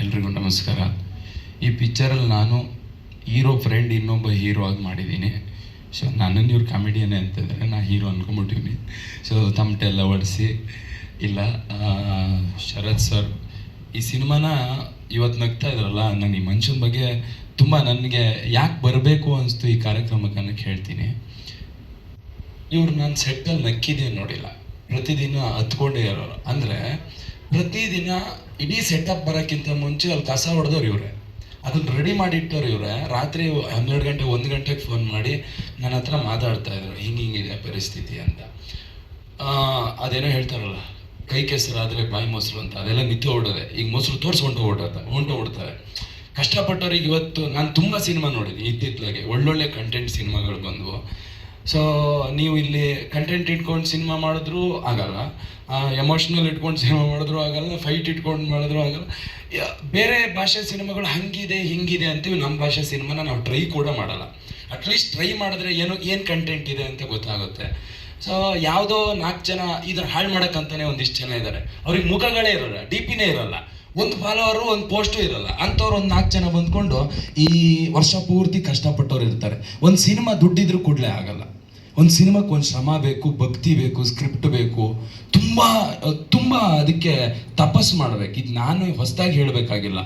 ಎಲ್ರಿಗೂ ನಮಸ್ಕಾರ. ಈ ಪಿಕ್ಚರಲ್ಲಿ ನಾನು ಹೀರೋ ಫ್ರೆಂಡ್ ಇನ್ನೊಬ್ಬ ಹೀರೋ ಆಗಿ ಮಾಡಿದ್ದೀನಿ. ಸೊ ನನ್ನನ್ನು ಇವ್ರು ಕಾಮಿಡಿಯನ್ನೇ ಅಂತಿದ್ದಾರೆ, ನಾ ಹೀರೋ ಅಂದ್ಕೊಂಬಿಟ್ಟಿವ್ನಿ. ಸೊ ತಮಟೆ ಎಲ್ಲ ಹೊಡಿಸಿ ಇಲ್ಲ. ಶರತ್ ಸರ್ ಈ ಸಿನಿಮಾನ ಇವತ್ತು ನಗ್ತಾ ಇದ್ರಲ್ಲ, ನಾನು ಈ ಮನುಷ್ಯನ ಬಗ್ಗೆ ತುಂಬ ನನಗೆ ಯಾಕೆ ಬರಬೇಕು ಅನಿಸ್ತು ಈ ಕಾರ್ಯಕ್ರಮಕ್ಕೆ ಅನ್ನೋಕ್ಕೆ ಹೇಳ್ತೀನಿ. ಇವ್ರು ನಾನು ಸೆಟ್ಟಲ್ಲಿ ನಕ್ಕಿದ್ದೀನಿ ನೋಡಿಲ್ಲ, ಪ್ರತಿದಿನ ಹತ್ಕೊಂಡೇ ಇರೋರು. ಅಂದರೆ ಪ್ರತಿದಿನ ಇಡೀ ಸೆಟಪ್ ಬರೋಕ್ಕಿಂತ ಮುಂಚೆ ಅಲ್ಲಿ ಕಸ ಹೊಡೆದವ್ರು ಇವರೇ, ಅದನ್ನು ರೆಡಿ ಮಾಡಿಟ್ಟವ್ರು ಇವರೇ. ರಾತ್ರಿ 12 ಗಂಟೆ 1 ಗಂಟೆಗೆ ಫೋನ್ ಮಾಡಿ ನನ್ನ ಹತ್ರ ಮಾತಾಡ್ತಾ ಇದ್ರು, ಹಿಂಗಿದೆ ಪರಿಸ್ಥಿತಿ ಅಂತ. ಅದೇನೋ ಹೇಳ್ತಾರಲ್ಲ, ಕೈ ಕೆಸರಾದರೆ ಬಾಯಿ ಮೊಸರು ಅಂತ, ಅದೆಲ್ಲ ನಿತ್ಯ ಹೊಡೋದೆ. ಈಗ ಮೊಸರು ತೋರಿಸ್ಕೊಂಡು ಹೊರಟೋಗ್ತಾರೆ ಕಷ್ಟಪಟ್ಟವ್ರಿಗೆ. ಇವತ್ತು ನಾನು ತುಂಬ ಸಿನಿಮಾ ನೋಡಿದ್ದೀನಿ ಇತ್ತಿತ್ತಲಾಗೆ, ಒಳ್ಳೊಳ್ಳೆ ಕಂಟೆಂಟ್ ಸಿನಿಮಾಗಳು ಬಂದವು. ಸೊ ನೀವು ಇಲ್ಲಿ ಕಂಟೆಂಟ್ ಇಟ್ಕೊಂಡು ಸಿನಿಮಾ ಮಾಡಿದ್ರೂ ಆಗಲ್ಲ, ಎಮೋಷ್ನಲ್ ಇಟ್ಕೊಂಡು ಸಿನಿಮಾ ಮಾಡಿದ್ರು ಆಗಲ್ಲ, ಫೈಟ್ ಇಟ್ಕೊಂಡು ಮಾಡಿದ್ರು ಆಗಲ್ಲ. ಬೇರೆ ಭಾಷೆ ಸಿನಿಮಾಗಳು ಹಂಗಿದೆ ಹಿಂಗಿದೆ ಅಂತೀವಿ, ನಮ್ಮ ಭಾಷೆ ಸಿನಿಮಾನ ನಾವು ಟ್ರೈ ಕೂಡ ಮಾಡಲ್ಲ. ಅಟ್ಲೀಸ್ಟ್ ಟ್ರೈ ಮಾಡಿದ್ರೆ ಏನು ಕಂಟೆಂಟ್ ಇದೆ ಅಂತ ಗೊತ್ತಾಗುತ್ತೆ. ಸೊ ಯಾವುದೋ 4 ಜನ ಇದನ್ನು ಹಾಳು ಮಾಡೋಕ್ಕಂತಾನೆ ಒಂದಿಷ್ಟು ಜನ ಇದ್ದಾರೆ, ಅವ್ರಿಗೆ ಮುಖಗಳೇ ಇರೋಲ್ಲ, ಡಿ ಪಿನೇ ಇರೋಲ್ಲ, ಒಂದು ಫಾಲೋವರು ಒಂದು ಪೋಸ್ಟು ಇರೋಲ್ಲ. ಅಂಥವ್ರು ಒಂದು 4 ಜನ ಬಂದ್ಕೊಂಡು ಈ ವರ್ಷ ಪೂರ್ತಿ ಕಷ್ಟಪಟ್ಟವ್ರು ಇರ್ತಾರೆ. ಒಂದು ಸಿನಿಮಾ ದುಡ್ಡಿದ್ರೂ ಕೂಡಲೇ ಆಗಲ್ಲ. ಒಂದು ಸಿನಿಮಾಕ್ಕೆ ಒಂದು ಶ್ರಮ ಬೇಕು, ಭಕ್ತಿ ಬೇಕು, ಸ್ಕ್ರಿಪ್ಟ್ ಬೇಕು, ತುಂಬ ಅದಕ್ಕೆ ತಪಸ್ಸು ಮಾಡಬೇಕು. ಇದು ನಾನು ಹೊಸದಾಗಿ ಹೇಳಬೇಕಾಗಿಲ್ಲ,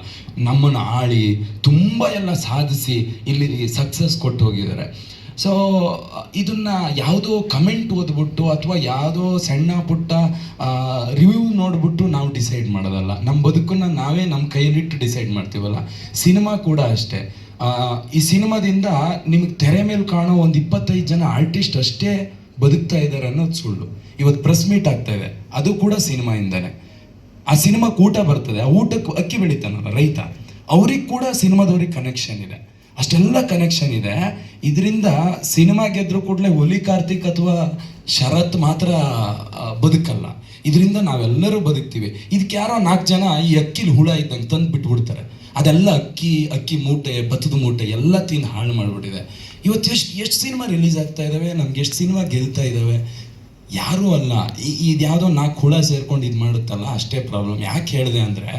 ನಮ್ಮನ್ನು ಆಳಿ ತುಂಬ ಎಲ್ಲ ಸಾಧಿಸಿ ಇಲ್ಲಿ ಸಕ್ಸಸ್ ಕೊಟ್ಟು ಹೋಗಿದ್ದಾರೆ. ಸೊ ಇದನ್ನು ಯಾವುದೋ ಕಮೆಂಟ್ ಓದ್ಬಿಟ್ಟು ಅಥವಾ ಯಾವುದೋ ಸಣ್ಣ ಪುಟ್ಟ ರಿವ್ಯೂ ನೋಡ್ಬಿಟ್ಟು ನಾವು ಡಿಸೈಡ್ ಮಾಡೋದಲ್ಲ. ನಮ್ಮ ಬದುಕನ್ನು ನಾವೇ ನಮ್ಮ ಕೈಯಲ್ಲಿಟ್ಟು ಡಿಸೈಡ್ ಮಾಡ್ತೀವಲ್ಲ, ಸಿನಿಮಾ ಕೂಡ ಅಷ್ಟೇ. ಈ ಸಿನಿಮಾದಿಂದ ನಿಮಗೆ ತೆರೆ ಮೇಲೆ ಕಾಣೋ ಒಂದು 25 ಜನ ಆರ್ಟಿಸ್ಟ್ ಅಷ್ಟೇ ಬದುಕ್ತಾ ಇದ್ದಾರೆ ಅನ್ನೋದು ಸುಳ್ಳು. ಇವತ್ತು ಪ್ರೆಸ್ ಮೀಟ್ ಆಗ್ತಾ ಇದೆ, ಅದು ಕೂಡ ಸಿನಿಮಾಯಿಂದನೇ. ಆ ಸಿನಿಮಾಕ್ಕೆ ಊಟ ಬರ್ತದೆ, ಆ ಊಟಕ್ಕೆ ಅಕ್ಕಿ ಬೆಳಿತಾನಲ್ಲ ರೈತ, ಅವ್ರಿಗೆ ಕೂಡ ಸಿನಿಮಾದವ್ರಿಗೆ ಕನೆಕ್ಷನ್ ಇದೆ. ಅಷ್ಟೆಲ್ಲ ಕನೆಕ್ಷನ್ ಇದೆ. ಇದರಿಂದ ಸಿನಿಮಾ ಗೆದ್ರು ಕೂಡಲೇ ಒಲಿ ಕಾರ್ತಿಕ್ ಅಥವಾ ಶರತ್ ಮಾತ್ರ ಬದುಕಲ್ಲ, ಇದರಿಂದ ನಾವೆಲ್ಲರೂ ಬದುಕ್ತೀವಿ. ಇದಕ್ಕೆ ಯಾರೋ 4 ಜನ ಈ ಅಕ್ಕಿಲಿ ಹುಳ ಇದ್ದಂಗೆ ತಂದು ಬಿಟ್ಬಿಡ್ತಾರೆ. ಅದೆಲ್ಲ ಅಕ್ಕಿ ಮೂಟೆ, ಭತ್ತದ ಮೂಟೆ ಎಲ್ಲ ತಿಂದು ಹಾಳು ಮಾಡಿಬಿಟ್ಟಿದೆ. ಇವತ್ತು ಎಷ್ಟು ಸಿನಿಮಾ ರಿಲೀಸ್ ಆಗ್ತಾ ಇದ್ದಾವೆ, ನಮ್ಗೆ ಎಷ್ಟು ಸಿನಿಮಾ ಗೆಲ್ತಾ ಇದ್ದಾವೆ, ಯಾರೂ ಅಲ್ಲ. ಇದು ಯಾವುದೋ 4 ಹುಳ ಸೇರ್ಕೊಂಡು ಇದು ಮಾಡುತ್ತಲ್ಲ, ಅಷ್ಟೇ ಪ್ರಾಬ್ಲಮ್. ಯಾಕೆ ಹೇಳಿದೆ ಅಂದರೆ,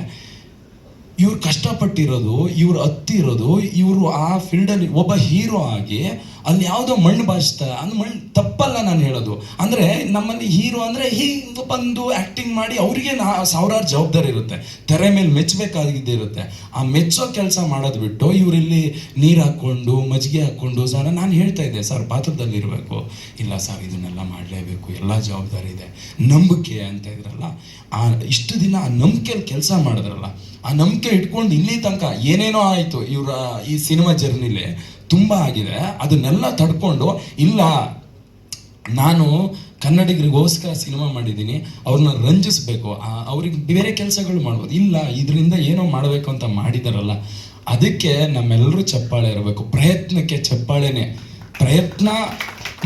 ಇವ್ರು ಕಷ್ಟಪಟ್ಟಿರೋದು, ಇವ್ರು ಹತ್ತಿರೋದು, ಇವರು ಆ ಫೀಲ್ಡಲ್ಲಿ ಒಬ್ಬ ಹೀರೋ ಆಗಿ ಅಲ್ಲಿ ಯಾವುದೋ ಮಣ್ಣು ಬಾಚ್ತಾ, ಅದು ಮಣ್ಣು ತಪ್ಪಲ್ಲ ನಾನು ಹೇಳೋದು. ಅಂದರೆ ನಮ್ಮಲ್ಲಿ ಹೀರೋ ಅಂದರೆ ಹೀಗೆ ಬಂದು ಆ್ಯಕ್ಟಿಂಗ್ ಮಾಡಿ ಅವರಿಗೆ ಸಾವಿರಾರು ಜವಾಬ್ದಾರಿ ಇರುತ್ತೆ, ತೆರೆ ಮೇಲೆ ಮೆಚ್ಚಬೇಕಾಗಿದ್ದಿರುತ್ತೆ. ಆ ಮೆಚ್ಚೋ ಕೆಲಸ ಮಾಡೋದು ಬಿಟ್ಟು ಇವರಿಲ್ಲಿ ನೀರು ಹಾಕ್ಕೊಂಡು ಮಜ್ಜಿಗೆ ಹಾಕ್ಕೊಂಡು, ಸರ್ ನಾನು ಹೇಳ್ತಾ ಇದ್ದೆ ಸರ್ ಪಾತ್ರದಲ್ಲಿ ಇರಬೇಕು, ಇಲ್ಲ ಸರ್ ಇದನ್ನೆಲ್ಲ ಮಾಡಲೇಬೇಕು, ಎಲ್ಲ ಜವಾಬ್ದಾರಿ ಇದೆ, ನಂಬಿಕೆ ಅಂತ ಇದ್ರಲ್ಲ. ಇಷ್ಟು ದಿನ ಆ ನಂಬಿಕೆಯಲ್ಲಿ ಕೆಲಸ ಮಾಡಿದ್ರಲ್ಲ, ಆ ನಂಬಿಕೆ ಇಟ್ಕೊಂಡು ಇಲ್ಲಿ ತನಕ ಏನೇನೋ ಆಯಿತು ಇವರ ಈ ಸಿನಿಮಾ ಜರ್ನಿಲಿ ತುಂಬ ಆಗಿದೆ. ಅದನ್ನೆಲ್ಲ ತಡ್ಕೊಂಡು, ಇಲ್ಲ ನಾನು ಕನ್ನಡಿಗರಿಗೋಸ್ಕರ ಸಿನಿಮಾ ಮಾಡಿದ್ದೀನಿ, ಅವ್ರನ್ನ ರಂಜಿಸ್ಬೇಕು, ಅವ್ರಿಗೆ ಬೇರೆ ಕೆಲಸಗಳು ಮಾಡ್ಬೋದು, ಇಲ್ಲ ಇದರಿಂದ ಏನೋ ಮಾಡಬೇಕು ಅಂತ ಮಾಡಿದಾರಲ್ಲ, ಅದಕ್ಕೆ ನಮ್ಮೆಲ್ಲರೂ ಚಪ್ಪಾಳೆ ಇರಬೇಕು. ಪ್ರಯತ್ನಕ್ಕೆ ಚಪ್ಪಾಳೆನೇ, ಪ್ರಯತ್ನ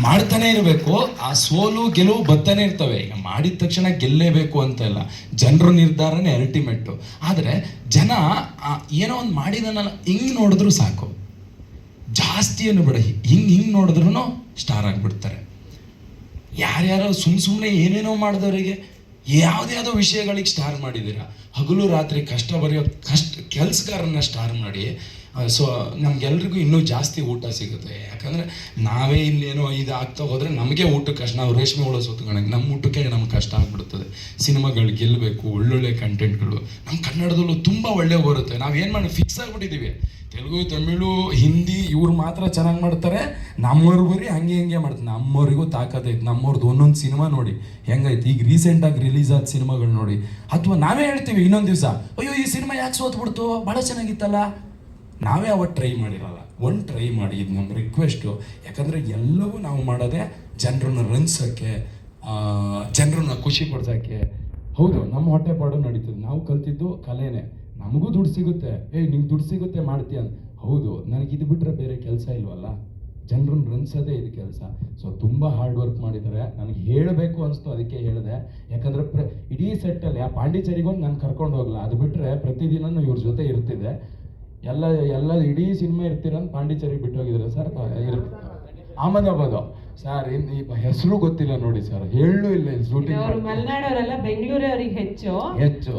ಮಾಡ್ತಾನೆ ಇರಬೇಕು. ಆ ಸೋಲು ಗೆಲುವು ಬರ್ತಾನೆ ಇರ್ತವೆ. ಈಗ ಮಾಡಿದ ತಕ್ಷಣ ಗೆಲ್ಲೇಬೇಕು ಅಂತ ಇಲ್ಲ, ಜನರ ನಿರ್ಧಾರನೇ ಅಲ್ಟಿಮೇಟು. ಆದರೆ ಜನ ಏನೋ ಒಂದು ಮಾಡಿದನಲ್ಲ ಹಿಂಗೆ ನೋಡಿದ್ರು ಸಾಕು, ಜಾಸ್ತಿ ಏನು ಬೇಡ, ಹಿಂಗೆ ನೋಡಿದ್ರು ಸ್ಟಾರ್ ಆಗಿಬಿಡ್ತಾರೆ. ಯಾರ್ಯಾರೋ ಸುಮ್ಮನೆ ಏನೇನೋ ಮಾಡಿದವರಿಗೆ ಯಾವುದ್ಯಾವುದೋ ವಿಷಯಗಳಿಗೆ ಸ್ಟಾರ್ ಮಾಡಿದ್ದೀರಾ. ಹಗಲು ರಾತ್ರಿ ಕಷ್ಟ ಬರೆಯೋ ಕೆಲಸಗಾರನ್ನ ಸ್ಟಾರ್ ಮಾಡಿ, ಸೊ ನಮ್ಗೆಲ್ರಿಗೂ ಇನ್ನೂ ಜಾಸ್ತಿ ಊಟ ಸಿಗುತ್ತೆ. ಯಾಕಂದರೆ ನಾವೇ ಇಲ್ಲೇನೋ ಇದು ಆಗ್ತಾ ಹೋದರೆ ನಮಗೆ ಊಟಕ್ಕೆ ಕಷ್ಟ, ನಾವು ರೇಷ್ಮೆ ಹುಳ ಸುತ್ತಕೊಂಡಂಗೆ ನಮ್ಮ ಊಟಕ್ಕೆ ನಮ್ಗೆ ಕಷ್ಟ ಆಗಿಬಿಡ್ತದೆ. ಸಿನಿಮಾಗಳು ಗೆಲ್ಲಬೇಕು, ಒಳ್ಳೊಳ್ಳೆ ಕಂಟೆಂಟ್ಗಳು ನಮ್ಮ ಕನ್ನಡದಲ್ಲೂ ತುಂಬ ಒಳ್ಳೆ ಬರುತ್ತೆ. ನಾವೇನು ಮಾಡಿ ಫಿಕ್ಸ್ ಆಗಿಬಿಟ್ಟಿದ್ದೀವಿ, ತೆಲುಗು ತಮಿಳು ಹಿಂದಿ ಇವ್ರು ಮಾತ್ರ ಚೆನ್ನಾಗಿ ಮಾಡ್ತಾರೆ, ನಮ್ಮವ್ರು ಬರೀ ಹಂಗೆ ಮಾಡ್ತಾರೆ. ನಮ್ಮವ್ರಿಗೂ ತಾಕತ್ತೈತೆ, ನಮ್ಮವ್ರದ್ದು ಒಂದೊಂದು ಸಿನಿಮಾ ನೋಡಿ ಹೆಂಗೈತೆ. ಈಗ ರೀಸೆಂಟಾಗಿ ರಿಲೀಸ್ ಆದ ಸಿನಿಮಾಗಳು ನೋಡಿ, ಅಥವಾ ನಾವೇ ಹೇಳ್ತೀವಿ ಇನ್ನೊಂದು ದಿವಸ, ಅಯ್ಯೋ ಈ ಸಿನಿಮಾ ಯಾಕೆ ಸೋತ್ಬಿಡ್ತು, ಭಾಳ ಚೆನ್ನಾಗಿತ್ತಲ್ಲ. ನಾವೇ ಅವತ್ತು ಟ್ರೈ ಮಾಡಿರಲ್ಲ, ಟ್ರೈ ಮಾಡಿ. ಇದು ನಮ್ಮ ರಿಕ್ವೆಸ್ಟು. ಯಾಕಂದರೆ ಎಲ್ಲವೂ ನಾವು ಮಾಡೋದೇ ಜನರನ್ನ ರಂಜಿಸೋಕ್ಕೆ, ಜನರನ್ನ ಖುಷಿ ಪಡ್ಸೋಕ್ಕೆ. ಹೌದು, ನಮ್ಮ ಹೊಟ್ಟೆಪಾಡು ನಡೀತದೆ, ನಾವು ಕಲ್ತಿದ್ದು ಕಲೆನೇ, ನಮಗೂ ದುಡ್ಡು ಸಿಗುತ್ತೆ. ನಿಂಗೆ ದುಡ್ಡು ಸಿಗುತ್ತೆ ಮಾಡ್ತೀಯ ಅಂತ. ಹೌದು, ನನಗೆ ಇದು ಬಿಟ್ಟರೆ ಬೇರೆ ಕೆಲಸ ಇಲ್ವಲ್ಲ, ಜನರನ್ನ ರಂಜಿಸೋದೇ ಇದು ಕೆಲಸ. ಸೊ ತುಂಬ ಹಾರ್ಡ್ ವರ್ಕ್ ಮಾಡಿದ್ದಾರೆ. ನನಗೆ ಹೇಳಬೇಕು ಅನಿಸ್ತು, ಅದಕ್ಕೆ ಹೇಳಿದೆ. ಯಾಕಂದರೆ ಇಡೀ ಸೆಟ್ಟಲ್ಲಿ ಆ ಪಾಂಡಿಚೇರಿಗೊಂದು ನಾನು ಕರ್ಕೊಂಡು ಹೋಗಲ್ಲ, ಅದು ಬಿಟ್ಟರೆ ಪ್ರತಿದಿನವೂ ಇವ್ರ ಜೊತೆ ಇರ್ತಿದ್ದೆ. ಎಲ್ಲ ಇಡೀ ಸಿನಿಮಾ ಇರ್ತೀರಂತ ಪಾಂಡಿಚೇರಿ ಬಿಟ್ಟು ಹೋಗಿದ್ದಾರೆ ಸರ್. ಅಹಮದಾಬಾದ್ ಸರ್, ಈ ಹೆಸರು ಗೊತ್ತಿಲ್ಲ ನೋಡಿ ಸರ್, ಹೇಳೂ ಇಲ್ಲ. ಶೂಟಿಂಗ್ ಮಲೆನಾಡವರೆಲ್ಲ ಬೆಂಗಳೂರವರಿಗೆ ಹೆಚ್ಚು.